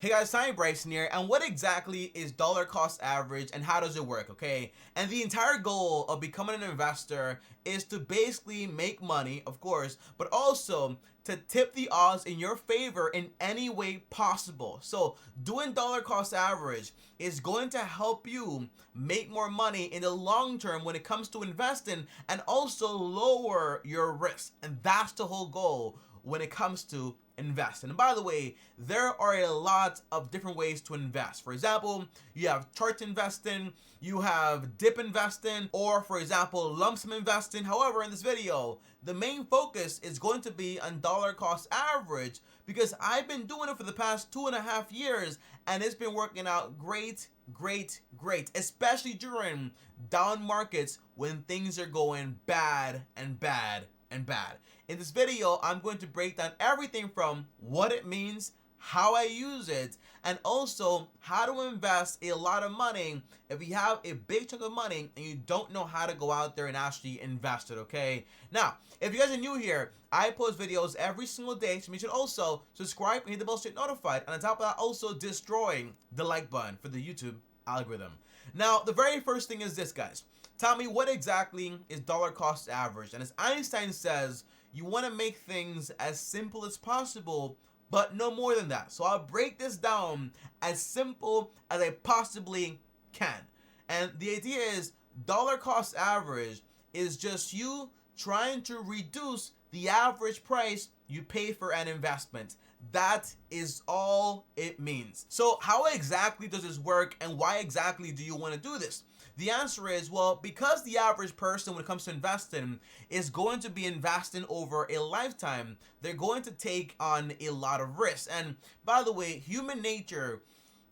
Hey guys, TommyBryson here, and what exactly is dollar cost average and how does it work, okay? And the entire goal of becoming an investor is to basically make money, of course, but also to tip the odds in your favor in any way possible. So doing dollar cost average is going to help you make more money in the long term when it comes to investing and also lower your risk. And that's the whole goal when it comes to invest. And by the way, there are a lot of different ways to invest. For example, you have chart investing, you have dip investing, or for example, lump sum investing. However, in this video, the main focus is going to be on dollar cost average because I've been doing it for the past 2.5 years and it's been working out great, especially during down markets when things are going bad and bad and bad. In this video, I'm going to break down everything from what it means, how I use it, and also how to invest a lot of money if you have a big chunk of money and you don't know how to go out there and actually invest it, okay? Now, if you guys are new here, I post videos every single day, so you should also subscribe and hit the bell to get notified. And on top of that, also destroying the like button for the YouTube algorithm. Now, the very first thing is this, guys. Tell me, what exactly is dollar cost average? And as Einstein says, you want to make things as simple as possible, but no more than that. So I'll break this down as simple as I possibly can. And the idea is dollar cost average is just you trying to reduce the average price you pay for an investment. That is all it means. So how exactly does this work and why exactly do you want to do this? The answer is, well, because the average person when it comes to investing is going to be investing over a lifetime, they're going to take on a lot of risks. And by the way, human nature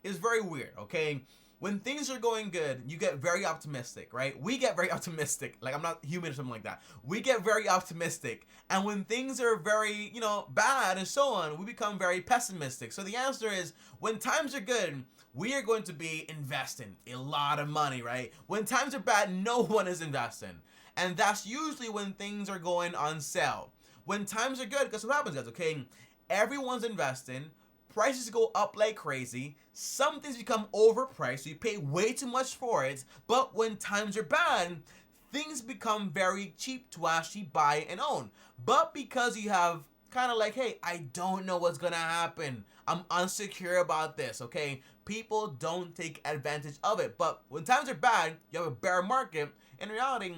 is very weird, okay? When things are going good, you get very optimistic, right? We get very optimistic. Like, I'm not human or something like that. We get very optimistic. And when things are very, bad and so on, we become very pessimistic. So the answer is, when times are good, we are going to be investing a lot of money, right? When times are bad, no one is investing. And that's usually when things are going on sale. When times are good, because what happens, guys, okay? Everyone's investing. Prices go up like crazy. Some things become overpriced, so you pay way too much for it. But when times are bad, things become very cheap to actually buy and own. But because you have kind of like, hey, I don't know what's gonna happen, I'm unsecure about this, okay? People don't take advantage of it. But when times are bad, you have a bear market. In reality,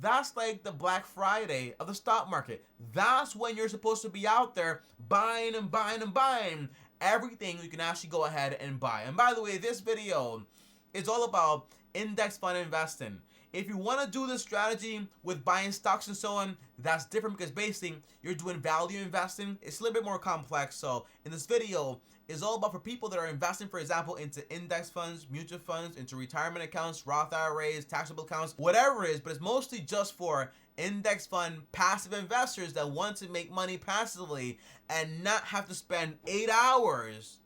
that's like the Black Friday of the stock market. That's when you're supposed to be out there buying and buying and buying everything you can actually go ahead and buy. And by the way, this video is all about index fund investing. If you want to do this strategy with buying stocks and so on, that's different because basically you're doing value investing. It's a little bit more complex. So in this video, it's all about for people that are investing, for example, into index funds, mutual funds, into retirement accounts, Roth IRAs, taxable accounts, whatever it is, but it's mostly just for index fund passive investors that want to make money passively and not have to spend 8 hours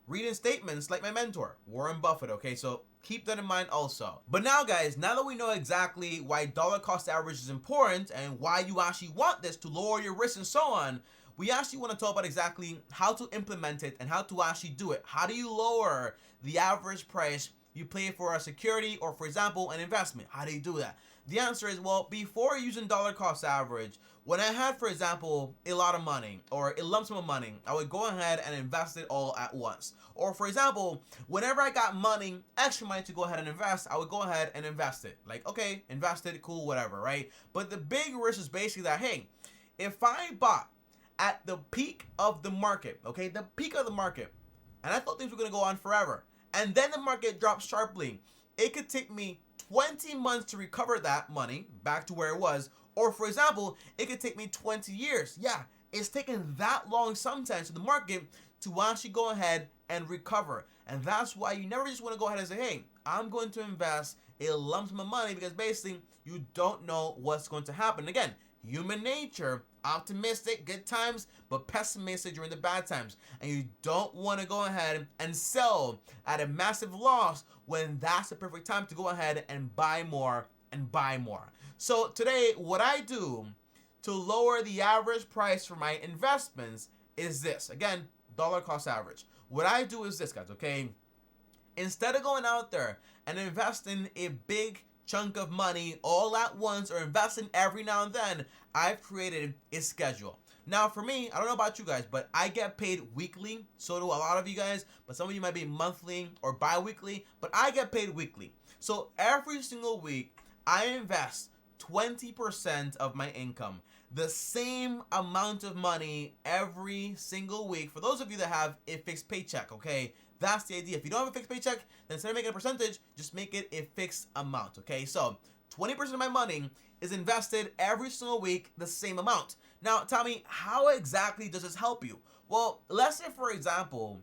reading statements like my mentor, Warren Buffett, okay? So keep that in mind also. But now, guys, now that we know exactly why dollar cost average is important and why you actually want this to lower your risk and so on, we actually want to talk about exactly how to implement it and how to actually do it. How do you lower the average price you pay for a security or, for example, an investment? How do you do that? The answer is, well, before using dollar cost average, when I had, for example, a lot of money or a lump sum of money, I would go ahead and invest it all at once. Or, for example, whenever I got money, extra money to go ahead and invest, I would go ahead and invest it. Like, okay, invest it, cool, whatever, right? But the big risk is basically that, hey, if I bought at the peak of the market, okay, the peak of the market, and I thought things were going to go on forever, and then the market dropped sharply, it could take me 20 months to recover that money back to where it was. Or, for example, it could take me 20 years. Yeah, it's taken that long sometimes for the market to actually go ahead and recover. And that's why you never just want to go ahead and say, hey, I'm going to invest a lump sum of money, because basically you don't know what's going to happen. Again, human nature, optimistic good times, but pessimistic during the bad times. And you don't want to go ahead and sell at a massive loss when that's the perfect time to go ahead and buy more and buy more. So today, what I do to lower the average price for my investments is this. Again, dollar cost average. what I do is this, guys, okay? Instead of going out there and investing a big chunk of money all at once or investing every now and then, I've created a schedule. Now, for me, I don't know about you guys, but I get paid weekly. So do a lot of you guys, but some of you might be monthly or bi-weekly, but I get paid weekly. So every single week, I invest 20% of my income, the same amount of money every single week. For those of you that have a fixed paycheck, okay? That's the idea. If you don't have a fixed paycheck, then instead of making a percentage, just make it a fixed amount, okay? So 20% of my money is invested every single week, the same amount. Now, Tommy, how exactly does this help you? Well, let's say, for example,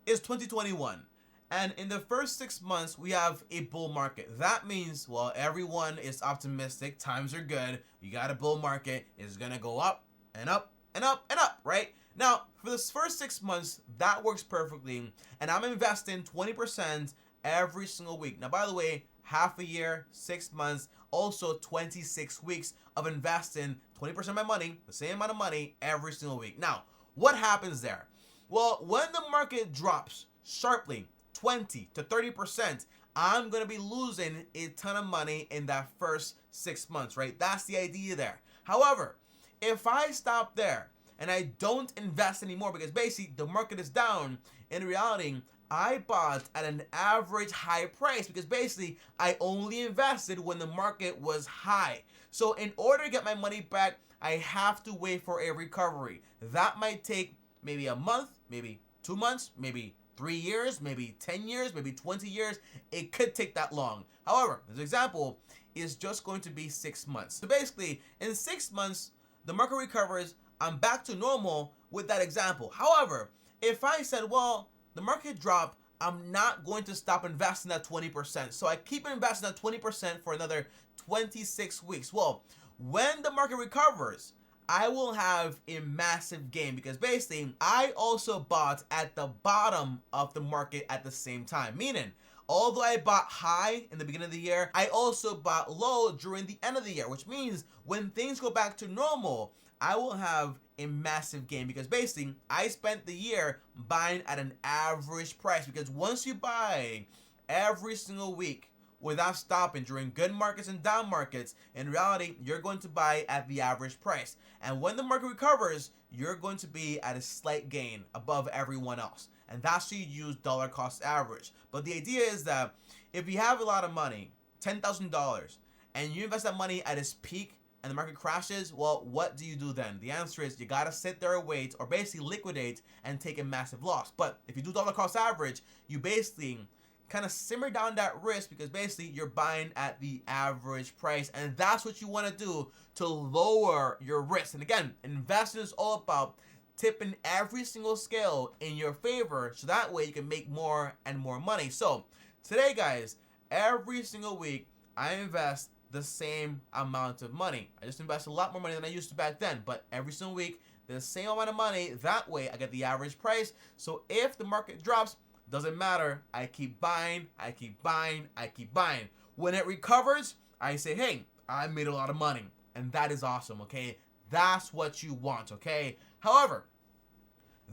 it's 2021. And in the first 6 months, we have a bull market. That means, well, everyone is optimistic. Times are good. You got a bull market. It's going to go up and up and up and up, right? Now, for this first 6 months, that works perfectly. And I'm investing 20% every single week. Now, by the way, half a year, 6 months, also 26 weeks of investing 20% of my money, the same amount of money every single week. Now, what happens there? Well, when the market drops sharply, 20 to 30%, I'm going to be losing a ton of money in that first 6 months, right? That's the idea there. However, if I stop there and I don't invest anymore because basically the market is down, in reality, I bought at an average high price because basically I only invested when the market was high. So in order to get my money back, I have to wait for a recovery. That might take maybe a month, maybe 2 months, maybe 3 years, maybe 10 years, maybe 20 years. It could take that long. However, this example is just going to be 6 months. So basically, in 6 months, the market recovers. I'm back to normal with that example. However, if I said, well, the market dropped, I'm not going to stop investing at 20%. So I keep investing at 20% for another 26 weeks. Well, when the market recovers, I will have a massive gain because basically I also bought at the bottom of the market at the same time. Meaning, although I bought high in the beginning of the year, I also bought low during the end of the year, which means when things go back to normal, I will have a massive gain because basically I spent the year buying at an average price because once you buy every single week without stopping during good markets and down markets, in reality, you're going to buy at the average price. And when the market recovers, you're going to be at a slight gain above everyone else. And that's why you use dollar cost average. But the idea is that if you have a lot of money, $10,000, and you invest that money at its peak and the market crashes, well, what do you do then? The answer is you gotta sit there and wait or basically liquidate and take a massive loss. But if you do dollar cost average, you basically kind of simmer down that risk because basically you're buying at the average price, and that's what you want to do to lower your risk. And again, investing is all about tipping every single scale in your favor so that way you can make more and more money. So today, guys, every single week I invest the same amount of money. I just invest a lot more money than I used to back then, but every single week the same amount of money. That way I get the average price. So if the market drops, doesn't matter. I keep buying, I keep buying, I keep buying. When it recovers, I say, hey, I made a lot of money. And that is awesome, okay? That's what you want, okay? However,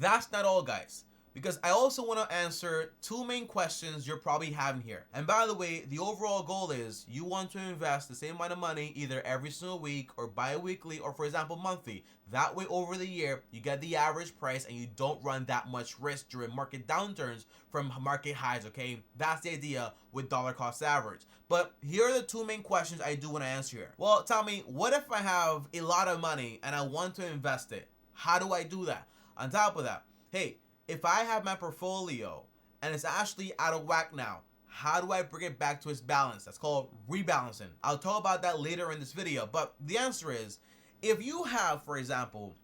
that's not all, guys. Because I also want to answer two main questions you're probably having here. And by the way, the overall goal is you want to invest the same amount of money either every single week or bi-weekly or, for example, monthly. That way, over the year, you get the average price and you don't run that much risk during market downturns from market highs, okay? That's the idea with dollar cost average. But here are the two main questions I do want to answer here. Well, Tommy, what if I have a lot of money and I want to invest it? How do I do that? On top of that, hey, if I have my portfolio and it's actually out of whack now, how do I bring it back to its balance? That's called rebalancing. I'll talk about that later in this video, but the answer is, if you have, for example,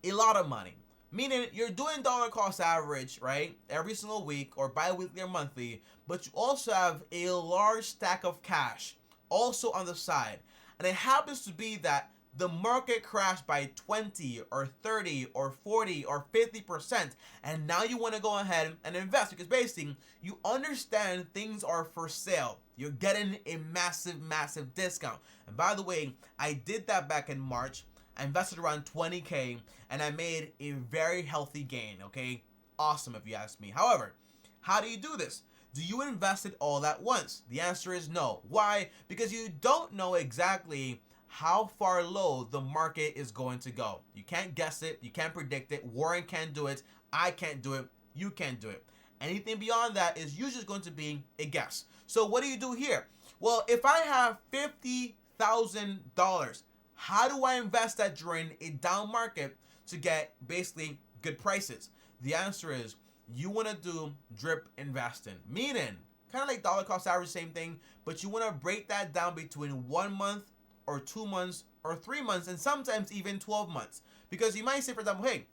a lot of money, meaning you're doing dollar cost average, right, every single week or bi-weekly or monthly, but you also have a large stack of cash also on the side, and it happens to be that the market crashed by 20 or 30 or 40 or 50%, and now you want to go ahead and invest because basically you understand things are for sale. You're getting a massive discount. And by the way, I did that back in March. I invested around 20K and I made a very healthy gain, okay? awesome if you ask me. However, how do you do this? Do you invest it all at once? The answer is no. Why? Because you don't know exactly how far low the market is going to go. You can't guess it. You can't predict it. Warren can't do it. I can't do it. You can't do it. Anything beyond that is usually going to be a guess. So what do you do here? Well, if I have $50,000, how do I invest that during a down market to get basically good prices? The answer is you want to do drip investing, meaning kind of like dollar cost average, same thing, but you want to break that down between 1 month or 2 months or 3 months and sometimes even 12 months. Because you might say, for example, hey,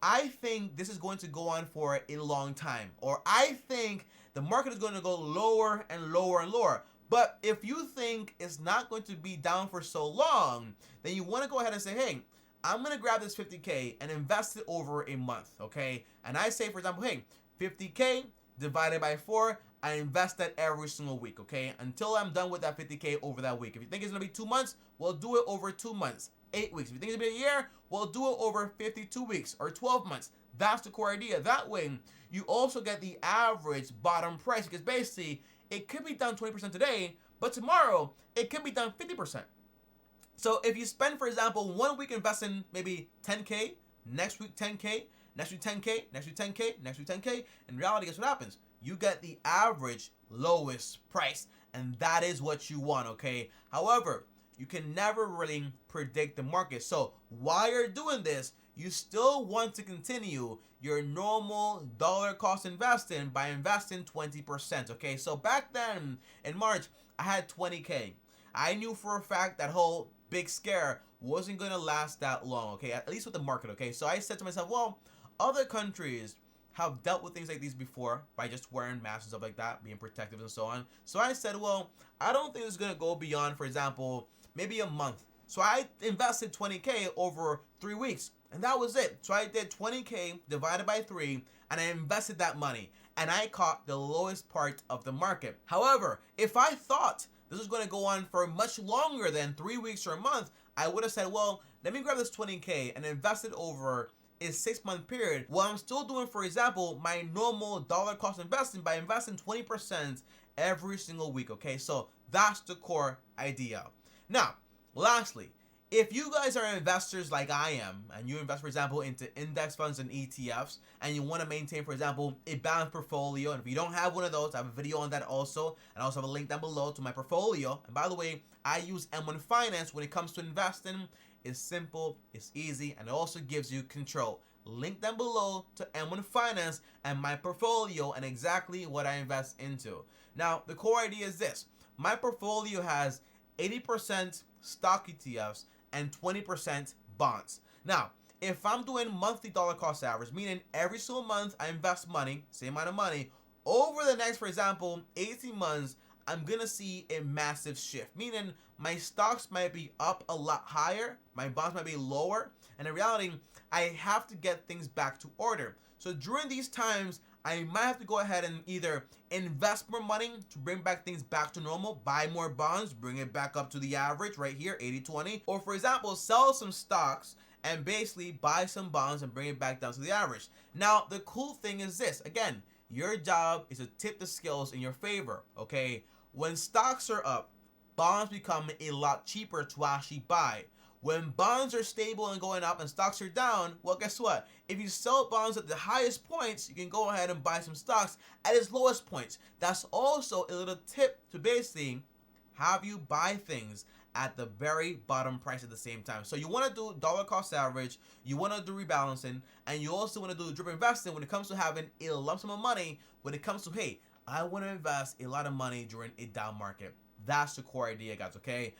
I think this is going to go on for a long time, or I think the market is going to go lower and lower and lower. But if you think it's not going to be down for so long, then you want to go ahead and say, hey, I'm going to grab this 50K and invest it over a month, okay? And I say, for example, hey, 50K divided by 4, I invest that every single week, okay? Until I'm done with that 50K over that week. If you think it's going to be 2 months, we'll do it over 2 months, 8 weeks. If you think it's going to be a year, we'll do it over 52 weeks or 12 months. That's the core idea. That way, you also get the average bottom price, because basically, it could be down 20% today, but tomorrow, it could be down 50%. So if you spend, for example, 1 week investing maybe 10K, next week 10K, next week 10K, next week 10K, next week 10K, in reality, guess what happens? You get the average lowest price, and that is what you want, okay? However, you can never really predict the market. So while you're doing this, you still want to continue your normal dollar cost investing by investing 20%, okay? So back then in March, I had 20K. I knew for a fact that whole big scare wasn't going to last that long, okay? At least with the market, okay? So I said to myself, well, other countries have dealt with things like these before by just wearing masks and stuff like that, being protective and so on. So I said, well, I don't think it's going to go beyond, for example, maybe a month. So I invested 20K over 3 weeks, and that was it. So I did 20K divided by 3, and I invested that money, and I caught the lowest part of the market. However, if I thought this was going to go on for much longer than 3 weeks or a month, I would have said, well, let me grab this 20K and invest it over a 6-month period, while I'm still doing, for example, my normal dollar cost investing by investing 20% every single week, okay? So that's the core idea. Now, lastly, if you guys are investors like I am, and you invest, for example, into index funds and ETFs, and you want to maintain, for example, a balanced portfolio, and if you don't have one of those, I have a video on that also, and I also have a link down below to my portfolio. And by the way, I use M1 Finance when it comes to investing. It's simple, it's easy, and it also gives you control. Link down below to M1 Finance and my portfolio and exactly what I invest into. Now, the core idea is this. My portfolio has 80% stock ETFs and 20% bonds. Now, if I'm doing monthly dollar cost average, meaning every single month I invest money, same amount of money, over the next, for example, 18 months, I'm going to see a massive shift, meaning my stocks might be up a lot higher, my bonds might be lower, and in reality, I have to get things back to order. So during these times, I might have to go ahead and either invest more money to bring back things back to normal, buy more bonds, bring it back up to the average right here, 80-20, or for example, sell some stocks and basically buy some bonds and bring it back down to the average. Now, the cool thing is this, again, your job is to tip the scales in your favor, okay? When stocks are up, bonds become a lot cheaper to actually buy. When bonds are stable and going up and stocks are down, well, guess what? If you sell bonds at the highest points, you can go ahead and buy some stocks at its lowest points. That's also a little tip to basically have you buy things at the very bottom price at the same time. So you want to do dollar cost average, you want to do rebalancing, and you also want to do drip investing when it comes to having a lump sum of money, when it comes to, hey, I want to invest a lot of money during a down market. That's the core idea, guys, okay?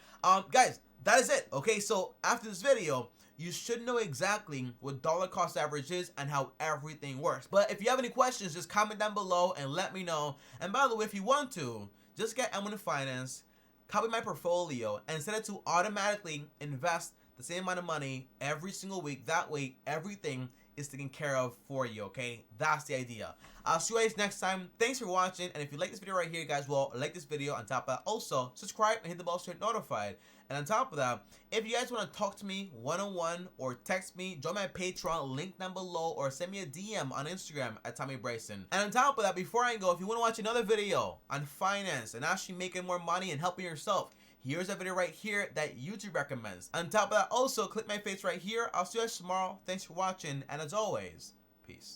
Guys, that is it, okay? So after this video, you should know exactly what dollar cost average is and how everything works. But if you have any questions, just comment down below and let me know. And by the way, if you want to, just get M1 Finance, copy my portfolio, and set it to automatically invest the same amount of money every single week. That way, everything is taken care of for you, okay? That's the idea. I'll see you guys next time. Thanks for watching, and if you like this video right here, guys, well, like this video. On top of that, also subscribe and hit the bell so you're notified. And on top of that, if you guys want to talk to me one-on-one or text me, join my Patreon, link down below, or send me a DM on Instagram at TommyBryson. And on top of that, before I go, if you want to watch another video on finance and actually making more money and helping yourself, here's a video right here that YouTube recommends. On top of that, also click my face right here. I'll see you guys tomorrow. Thanks for watching, and as always, peace.